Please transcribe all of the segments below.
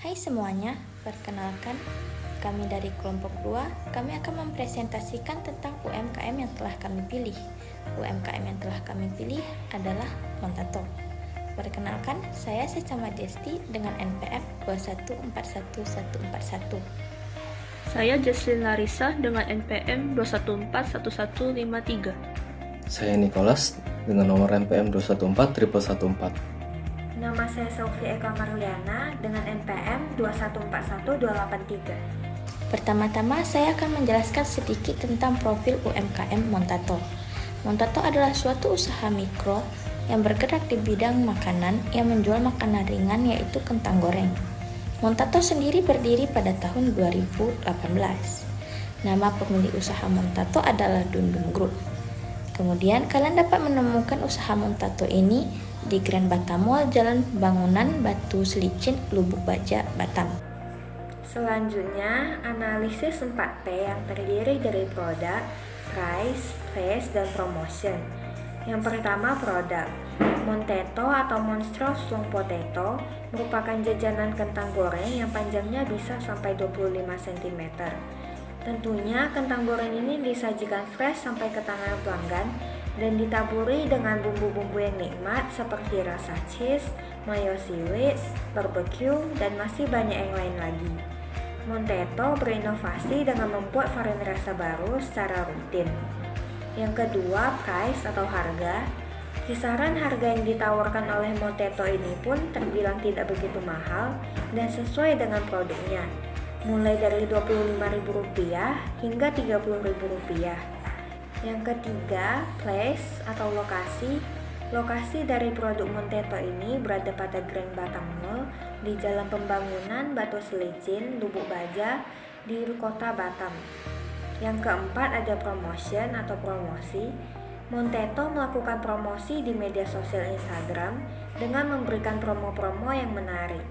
Hai semuanya, perkenalkan kami dari kelompok 2. Kami akan mempresentasikan tentang UMKM yang telah kami pilih. UMKM yang telah kami pilih adalah Montato. Perkenalkan, saya Secama Desti dengan NPM 2141141. Saya Jesslyn Larissa dengan NPM 2141153. Saya Nicholas dengan nomor NPM 2141114. Nama saya Selvi Eka Marliana dengan NPM 2141283. Pertama-tama saya akan menjelaskan sedikit tentang profil UMKM Montato. Montato adalah suatu usaha mikro yang bergerak di bidang makanan yang menjual makanan ringan yaitu kentang goreng. Montato sendiri berdiri pada tahun 2018. Nama pemilik usaha Montato adalah Dundum Group. Kemudian kalian dapat menemukan usaha Montato ini di Grand Batam Mall, Jalan Pembangunan Batu Selicin, Lubuk Baja, Batam. Selanjutnya, analisis 4P yang terdiri dari produk, price, place, dan promotion. Yang pertama, produk. Monteto atau Monstrous Long Potato merupakan jajanan kentang goreng yang panjangnya bisa sampai 25 cm. Tentunya kentang goreng ini disajikan fresh sampai ke tangan pelanggan dan ditaburi dengan bumbu-bumbu yang nikmat seperti rasa cheese, mayo seaweed, barbecue, dan masih banyak yang lain lagi. Monteto berinovasi dengan membuat varian rasa baru secara rutin. Yang kedua, price atau harga. Kisaran harga yang ditawarkan oleh Monteto ini pun terbilang tidak begitu mahal dan sesuai dengan produknya, mulai dari Rp25.000 hingga Rp30.000. Yang ketiga, place atau lokasi. Lokasi dari produk Monteto ini berada pada Grand Batam Mall di Jalan Pembangunan Batu Selicin, Lubuk Baja, di kota Batam. Yang keempat, ada promotion atau promosi. Monteto melakukan promosi di media sosial Instagram dengan memberikan promo-promo yang menarik.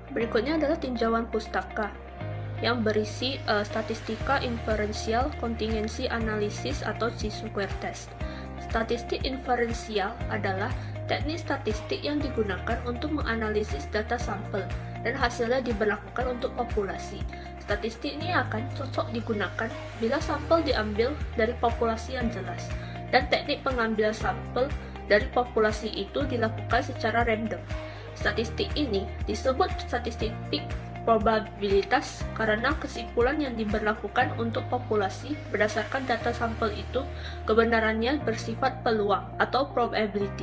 Berikutnya adalah tinjauan pustaka yang berisi statistika inferensial kontingensi analisis atau Chi-square test. Statistik inferensial adalah teknik statistik yang digunakan untuk menganalisis data sampel dan hasilnya diberlakukan untuk populasi. Statistik ini akan cocok digunakan bila sampel diambil dari populasi yang jelas dan teknik pengambilan sampel dari populasi itu dilakukan secara random. Statistik ini disebut statistik probabilitas karena kesimpulan yang diberlakukan untuk populasi berdasarkan data sampel itu kebenarannya bersifat peluang atau probability.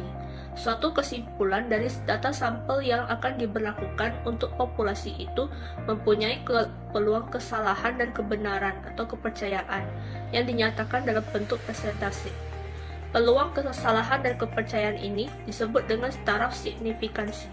Suatu kesimpulan dari data sampel yang akan diberlakukan untuk populasi itu mempunyai peluang kesalahan dan kebenaran atau kepercayaan yang dinyatakan dalam bentuk persentase. Peluang kesalahan dan kepercayaan ini disebut dengan taraf signifikansi.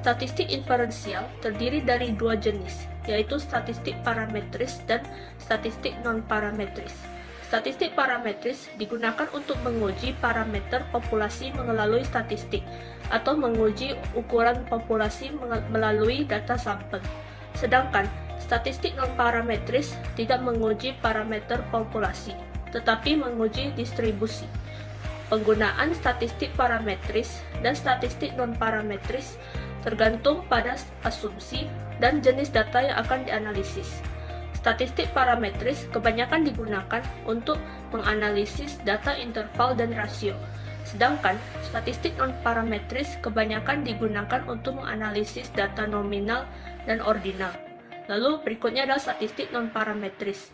Statistik inferensial terdiri dari dua jenis, yaitu statistik parametris dan statistik non-parametris. Statistik parametris digunakan untuk menguji parameter populasi melalui statistik atau menguji ukuran populasi melalui data sampel. Sedangkan statistik non-parametris tidak menguji parameter populasi, tetapi menguji distribusi. Penggunaan statistik parametris dan statistik non-parametris tergantung pada asumsi dan jenis data yang akan dianalisis. Statistik parametris kebanyakan digunakan untuk menganalisis data interval dan rasio, sedangkan statistik non-parametris kebanyakan digunakan untuk menganalisis data nominal dan ordinal. Lalu berikutnya adalah statistik non-parametris.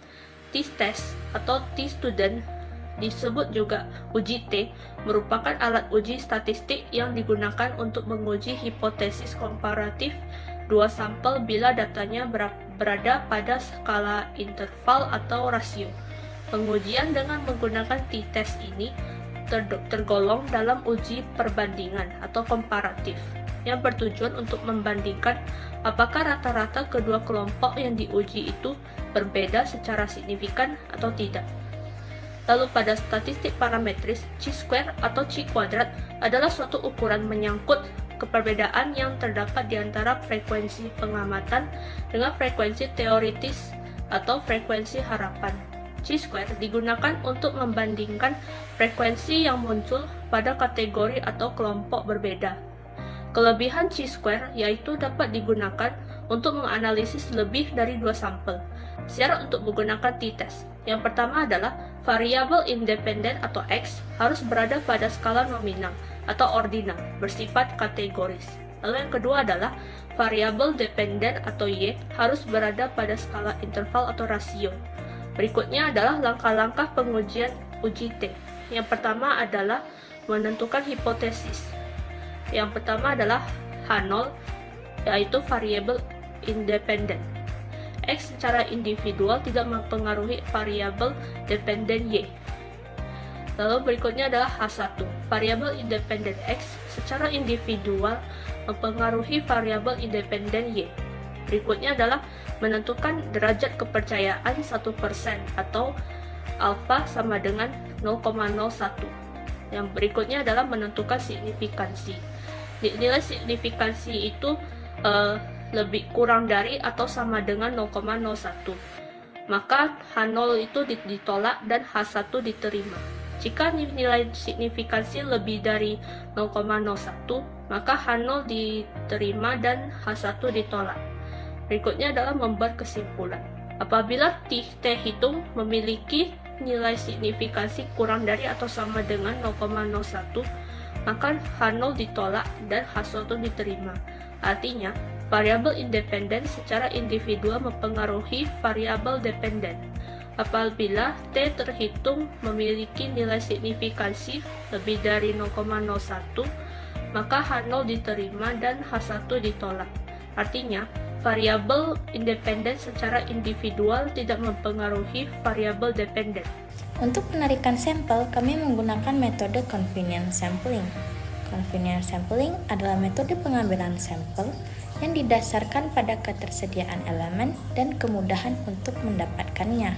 T-test atau T-student disebut juga uji T, merupakan alat uji statistik yang digunakan untuk menguji hipotesis komparatif dua sampel bila datanya berada pada skala interval atau rasio. Pengujian dengan menggunakan t-test ini tergolong dalam uji perbandingan atau komparatif yang bertujuan untuk membandingkan apakah rata-rata kedua kelompok yang diuji itu berbeda secara signifikan atau tidak. Lalu pada statistik parametris, Chi-square atau Chi kuadrat adalah suatu ukuran menyangkut keperbedaan yang terdapat di antara frekuensi pengamatan dengan frekuensi teoritis atau frekuensi harapan. Chi-square digunakan untuk membandingkan frekuensi yang muncul pada kategori atau kelompok berbeda. Kelebihan chi-square yaitu dapat digunakan untuk menganalisis lebih dari 2 sampel. Syarat untuk menggunakan t-test. Yang pertama adalah variabel independen atau X harus berada pada skala nominal atau ordinal bersifat kategoris. Lalu yang kedua adalah variabel dependen atau Y harus berada pada skala interval atau rasio. Berikutnya adalah langkah-langkah pengujian uji T. Yang pertama adalah menentukan hipotesis. Yang pertama adalah H0, yaitu variabel independen. X secara individual tidak mempengaruhi variabel dependen Y. Lalu berikutnya adalah H1, variabel independen X secara individual mempengaruhi variabel independen Y. Berikutnya adalah menentukan derajat kepercayaan 1% atau alfa sama dengan 0,01. Yang berikutnya adalah menentukan signifikansi. Nilai signifikansi itu lebih kurang dari atau sama dengan 0,01. Maka H0 itu ditolak dan H1 diterima. Jika nilai signifikansi lebih dari 0,01, maka H0 diterima dan H1 ditolak. Berikutnya adalah membuat kesimpulan. Apabila T hitung memiliki nilai signifikansi kurang dari atau sama dengan 0,01, maka H0 ditolak dan H1 diterima. Artinya, variabel independen secara individual mempengaruhi variabel dependen. Apabila T terhitung memiliki nilai signifikansi lebih dari 0,01, maka H0 diterima dan H1 ditolak. Artinya, variabel independen secara individual tidak mempengaruhi variabel dependen. Untuk penarikan sampel, kami menggunakan metode convenience sampling. Convenience sampling adalah metode pengambilan sampel yang didasarkan pada ketersediaan elemen dan kemudahan untuk mendapatkannya.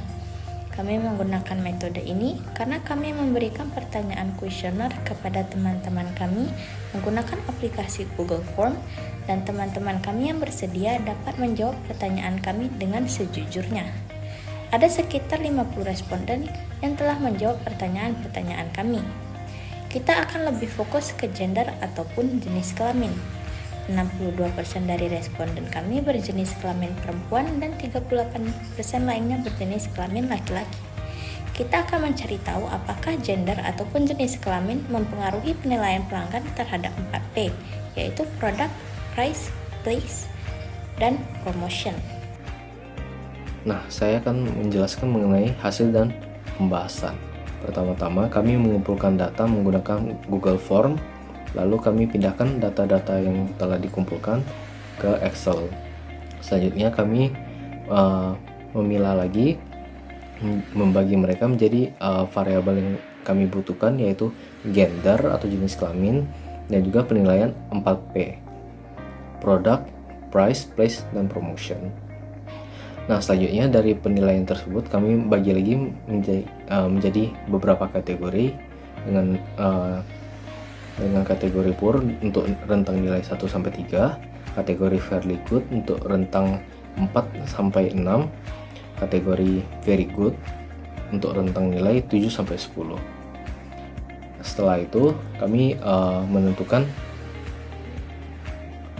Kami menggunakan metode ini karena kami memberikan pertanyaan kuesioner kepada teman-teman kami menggunakan aplikasi Google Form, dan teman-teman kami yang bersedia dapat menjawab pertanyaan kami dengan sejujurnya. Ada sekitar 50 responden yang telah menjawab pertanyaan-pertanyaan kami. Kita akan lebih fokus ke gender ataupun jenis kelamin. 62% dari responden kami berjenis kelamin perempuan dan 38% lainnya berjenis kelamin laki-laki. Kita akan mencari tahu apakah gender ataupun jenis kelamin mempengaruhi penilaian pelanggan terhadap 4P, yaitu product, price, place, dan promotion. Nah, saya akan menjelaskan mengenai hasil dan pembahasan. Pertama-tama, kami mengumpulkan data menggunakan Google Form, lalu kami pindahkan data-data yang telah dikumpulkan ke Excel. Selanjutnya, kami memilah lagi, membagi mereka menjadi variabel yang kami butuhkan, yaitu gender atau jenis kelamin, dan juga penilaian 4P, product, price, place, dan promotion. Nah, selanjutnya dari penilaian tersebut kami bagi lagi menjadi beberapa kategori dengan kategori poor untuk rentang nilai 1 sampai 3, kategori fairly good untuk rentang 4 sampai 6, kategori very good untuk rentang nilai 7 sampai 10. Setelah itu kami menentukan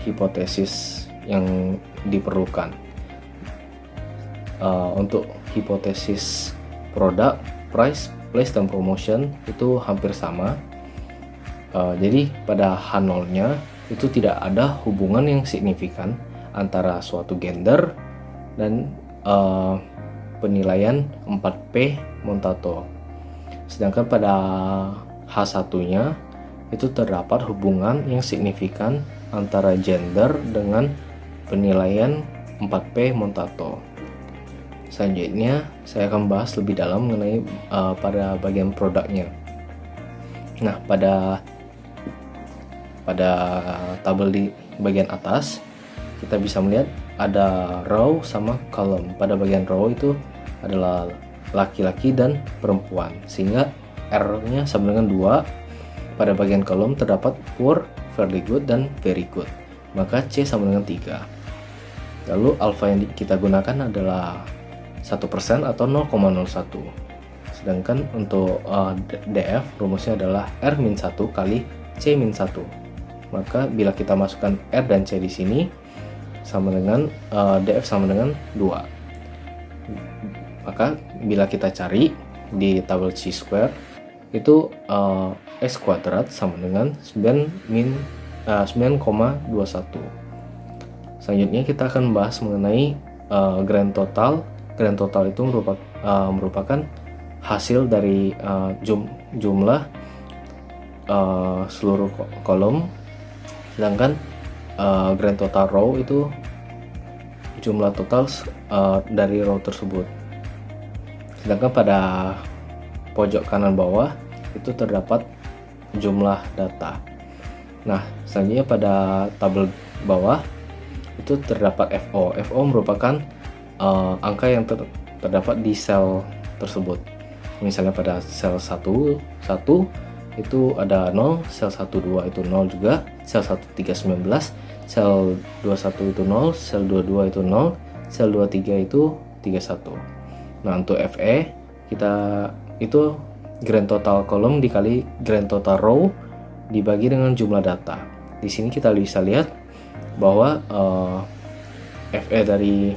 hipotesis yang diperlukan. Untuk hipotesis produk, price, place, dan promotion itu hampir sama. Jadi pada H0-nya itu tidak ada hubungan yang signifikan antara suatu gender dan penilaian 4P Montato. Sedangkan pada H1-nya itu terdapat hubungan yang signifikan antara gender dengan penilaian 4P Montato. Selanjutnya saya akan bahas lebih dalam mengenai pada bagian produknya. Nah, pada tabel di bagian atas kita bisa melihat ada row sama column. Pada bagian row itu adalah laki-laki dan perempuan, sehingga R-nya sama dengan 2. Pada bagian column terdapat poor, fairly good, dan very good, maka C sama dengan 3. Lalu alpha yang kita gunakan adalah 1% atau 0,01. Sedangkan untuk DF rumusnya adalah R-1 kali C-1. maka bila kita masukkan R dan C di sini sama dengan DF sama dengan 2. Maka bila kita cari di tabel chi square itu X kuadrat sama dengan 9,21. Selanjutnya kita akan bahas mengenai grand total. Grand total itu merupakan hasil dari jumlah seluruh kolom, sedangkan grand total row itu jumlah total dari row tersebut. Sedangkan pada pojok kanan bawah itu terdapat jumlah data. Nah, selanjutnya pada tabel bawah itu terdapat FO. FO merupakan angka yang terdapat di sel tersebut. Misalnya pada sel 1 itu ada 0, sel 12 itu 0 juga, sel 13 19, sel 21 itu 0, sel 22 itu 0, sel 23 itu 31. Nah, untuk FE kita itu grand total kolom dikali grand total row dibagi dengan jumlah data. Di sini kita bisa lihat bahwa FE dari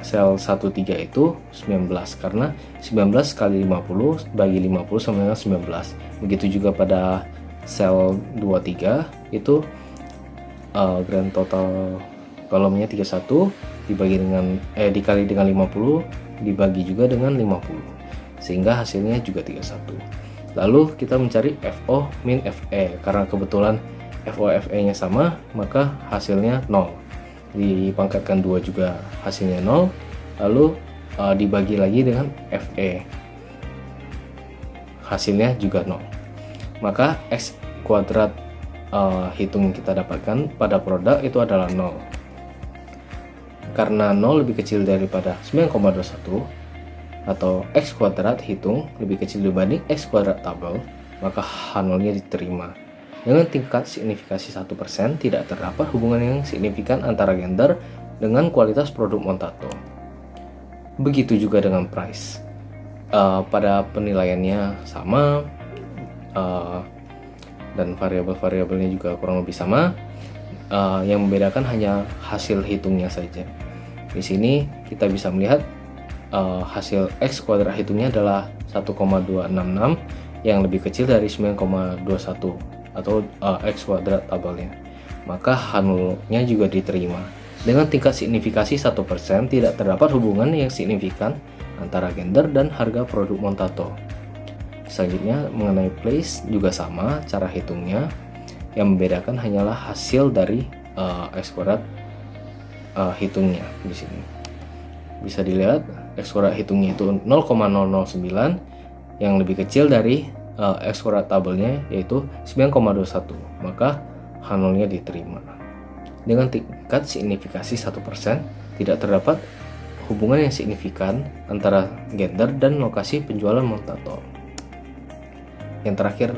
sel 13 itu 19 karena 19 kali 50 bagi 50 sama dengan 19. Begitu juga pada sel 23 itu grand total kolomnya 31 dikali dengan 50 dibagi juga dengan 50 sehingga hasilnya juga 31. Lalu kita mencari FO min FE. Karena kebetulan FO FE nya sama, maka hasilnya 0. Dipangkatkan 2 juga hasilnya 0. Lalu dibagi lagi dengan FE, hasilnya juga 0. Maka X kuadrat hitung yang kita dapatkan pada produk itu adalah 0. Karena 0 lebih kecil daripada 9,21 atau X kuadrat hitung lebih kecil dibanding X kuadrat tabel, maka H0-nya diterima. Dengan tingkat signifikasi 1%, tidak terdapat hubungan yang signifikan antara gender dengan kualitas produk Montato. Begitu juga dengan price. Pada penilaiannya sama, dan variabel-variabelnya juga kurang lebih sama. Yang membedakan hanya hasil hitungnya saja. Di sini kita bisa melihat hasil X kuadrat hitungnya adalah 1,266 yang lebih kecil dari 9,21 atau X kuadrat tabelnya. Maka H0-nya juga diterima. Dengan tingkat signifikasi 1%, tidak terdapat hubungan yang signifikan antara gender dan harga produk Montato. Selanjutnya mengenai place juga sama cara hitungnya. Yang membedakan hanyalah hasil dari X kuadrat hitungnya di sini. Bisa dilihat X kuadrat hitungnya itu 0,009 yang lebih kecil dari X kuadrat tabelnya yaitu 9,21. Maka H0-nya diterima. Dengan tingkat signifikasi 1%, tidak terdapat hubungan yang signifikan antara gender dan lokasi penjualan Montato. Yang terakhir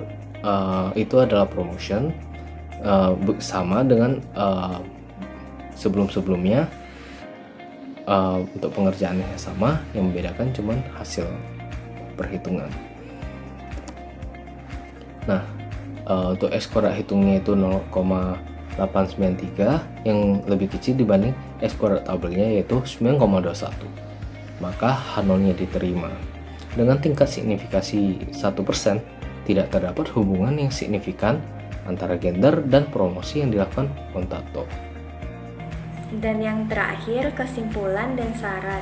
itu adalah promotion, sama dengan sebelum-sebelumnya. Untuk pengerjaannya sama, yang membedakan cuman hasil perhitungan. Nah, untuk X kuadrat hitungnya itu 0,893 yang lebih kecil dibanding X kuadrat tabelnya yaitu 9,21. Maka H0-nya diterima. Dengan tingkat signifikasi 1%, tidak terdapat hubungan yang signifikan antara gender dan promosi yang dilakukan Montato. Dan yang terakhir, kesimpulan dan saran.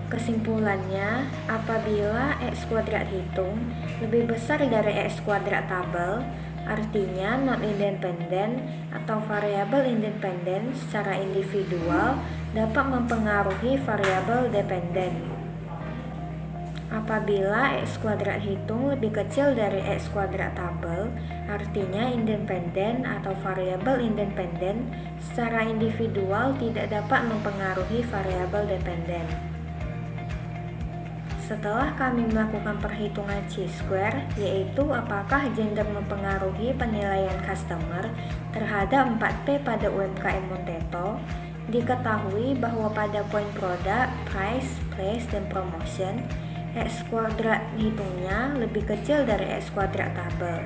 Kesimpulannya, apabila X kuadrat hitung lebih besar dari X kuadrat tabel, artinya non independen atau variabel independen secara individual dapat mempengaruhi variabel dependen. Apabila X kuadrat hitung lebih kecil dari X kuadrat tabel, artinya independen atau variabel independen secara individual tidak dapat mempengaruhi variabel dependen. Setelah kami melakukan perhitungan chi-square, yaitu apakah gender mempengaruhi penilaian customer terhadap 4P pada UMKM Montato, diketahui bahwa pada poin produk, price, place, dan promotion, X kuadrat hitungnya lebih kecil dari X kuadrat tabel.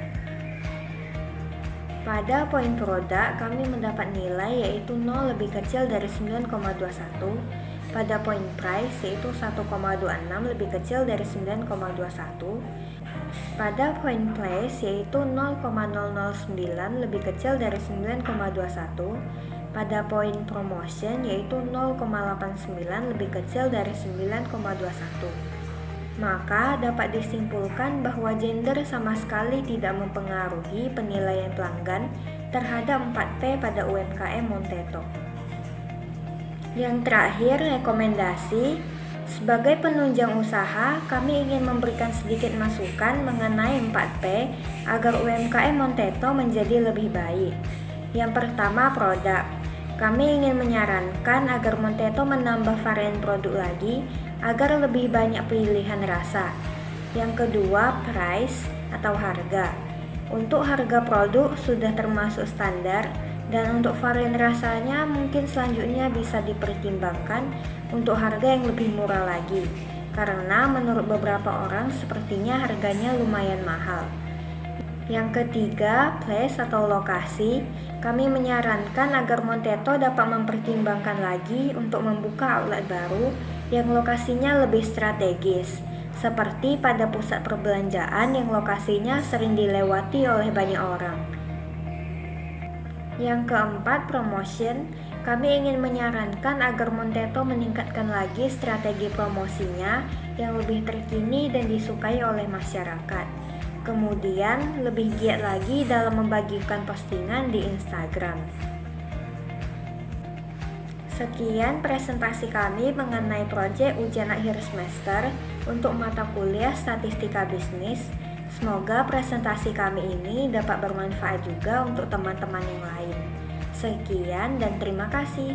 Pada poin produk, kami mendapat nilai yaitu 0 lebih kecil dari 9,21. Pada poin price, yaitu 1,26 lebih kecil dari 9,21. Pada poin place, yaitu 0,009 lebih kecil dari 9,21. Pada poin promotion, yaitu 0,89 lebih kecil dari 9,21. Maka dapat disimpulkan bahwa gender sama sekali tidak mempengaruhi penilaian pelanggan terhadap 4P pada UMKM Monteto. Yang terakhir, rekomendasi. Sebagai penunjang usaha, kami ingin memberikan sedikit masukan mengenai 4P agar UMKM Monteto menjadi lebih baik. Yang pertama, produk. Kami ingin menyarankan agar Monteto menambah varian produk lagi agar lebih banyak pilihan rasa. Yang kedua, price atau harga. Untuk harga produk sudah termasuk standar dan untuk varian rasanya mungkin selanjutnya bisa dipertimbangkan untuk harga yang lebih murah lagi. Karena menurut beberapa orang sepertinya harganya lumayan mahal. Yang ketiga, place atau lokasi. Kami menyarankan agar Monteto dapat mempertimbangkan lagi untuk membuka outlet baru yang lokasinya lebih strategis, seperti pada pusat perbelanjaan yang lokasinya sering dilewati oleh banyak orang. Yang keempat, promotion. Kami ingin menyarankan agar Monteto meningkatkan lagi strategi promosinya yang lebih terkini dan disukai oleh masyarakat. Kemudian, lebih giat lagi dalam membagikan postingan di Instagram. Sekian presentasi kami mengenai proyek ujian akhir semester untuk mata kuliah Statistika Bisnis. Semoga presentasi kami ini dapat bermanfaat juga untuk teman-teman yang lain. Sekian dan terima kasih.